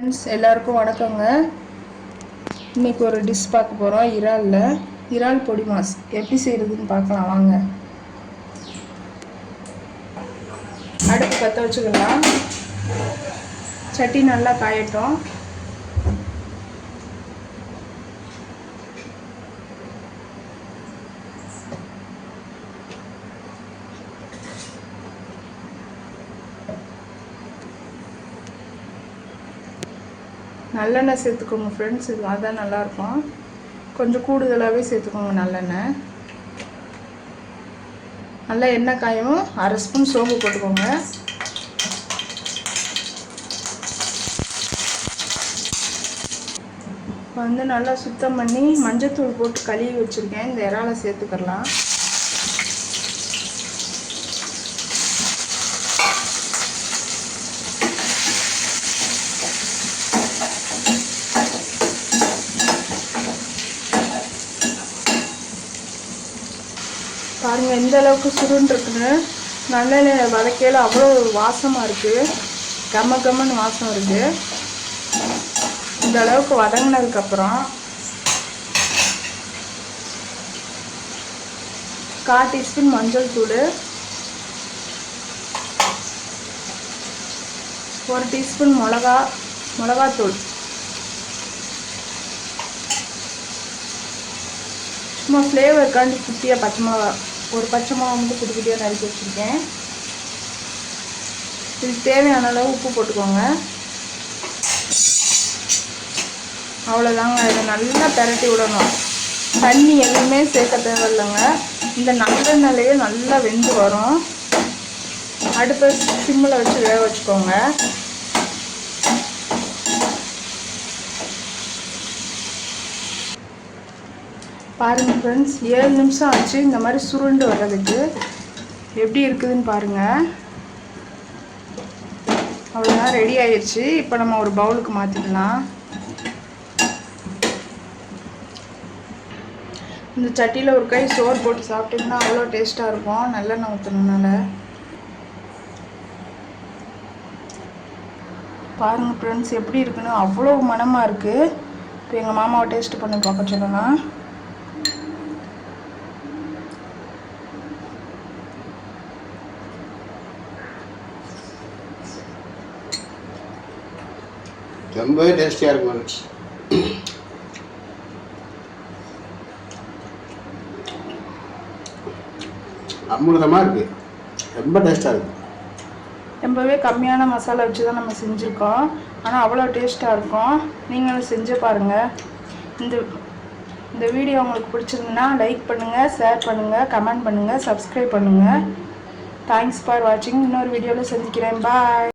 எல்லாருக்கும் வணக்கங்க. இன்னைக்கு ஒரு டிஷ் பார்க்க போகிறோம். இறால் பொடி மாஸ் எப்படி செய்கிறதுன்னு பார்க்கலாம் வாங்க. அடுப்பு பற்ற வச்சுக்கலாம். சட்டி நல்லா காயட்டும். நல்லெண்ணெய் சேர்த்துக்கோங்க ஃப்ரெண்ட்ஸ், இது அதுதான் நல்லாயிருக்கும். கொஞ்சம் கூடுதலாகவே சேர்த்துக்கோங்க நல்லெண்ணெய். நல்லா எண்ணெய் காயும். 1/2 ஸ்பூன் சோம்பு போட்டுக்கோங்க. இப்போ நல்லா சுத்தம் பண்ணி மஞ்சத்தூள் போட்டு கழுவி வச்சுருக்கேன். இந்த இறாலை சேர்த்துக்கலாம். பாருங்கள் எந்த அளவுக்கு சுருண்டு இருக்குன்னு. நல்லெண்ணெய் வதக்கையில் அவ்வளோ வாசமாக இருக்குது. கம்மன்னு வாசம் இருக்குது. இந்த அளவுக்கு வதங்கினதுக்கப்புறம் 1/4 டீஸ்பூன் மஞ்சள் தூள், 1 டீஸ்பூன் மிளகாத்தூள், சும்மா ஃப்ளேவருக்காண்டி குட்டியாக ஒரு பச்சை மிளகா மட்டும் குட்டி குட்டியாக நறுக்கி வச்சுருக்கேன். இதுக்கு தேவையான அளவு உப்பு போட்டுக்கோங்க. அவ்வளோதாங்க. இதை நல்லா பெரட்டி விடணும். தண்ணி எதுவுமே சேர்க்க தேவையில்லைங்க. இந்த நல்லெண்ணெயிலேயே நல்லா வெந்து வரும். அடுப்பை சிம்மில் வச்சு வேக வச்சுக்கோங்க. பாருங்கள் ஃப்ரெண்ட்ஸ், 7 நிமிஷம் ஆச்சு இந்த மாதிரி சுருண்டு வர்றதுக்கு. எப்படி இருக்குதுன்னு பாருங்கள். அவ்வளோதான், ரெடி ஆயிடுச்சு. இப்போ நம்ம ஒரு பவுலுக்கு மாற்றிக்கலாம். இந்த சட்டியில் ஒரு கை சோறு போட்டு சாப்பிட்டிங்கன்னா அவ்வளோ டேஸ்ட்டாக இருக்கும், நல்லெண்ணெய் ஊற்றணுனால. பாருங்கள் ஃப்ரெண்ட்ஸ் எப்படி இருக்குன்னு. அவ்வளோ மணமாக இருக்குது. இப்போ எங்கள் மாமாவை டேஸ்ட் பண்ணி பார்க்க சொல்லலாம். ரொம்பவே டேஸ்டியாக இருக்கும். அமிர்தமாக இருக்குது. ரொம்ப டேஸ்ட்டாக இருக்குது. ரொம்பவே கம்மியான மசாலா வச்சு தான் நம்ம செஞ்சுருக்கோம். ஆனால் அவ்வளோ டேஸ்ட்டாக இருக்கும். நீங்களும் செஞ்சு பாருங்கள். இந்த வீடியோ உங்களுக்கு பிடிச்சிருந்துன்னா லைக் பண்ணுங்கள், ஷேர் பண்ணுங்கள், கமெண்ட் பண்ணுங்கள், சப்ஸ்கிரைப் பண்ணுங்கள். தேங்க்ஸ் ஃபார் வாட்சிங். இன்னொரு வீடியோவில் சந்திக்கிறேன். பாய்.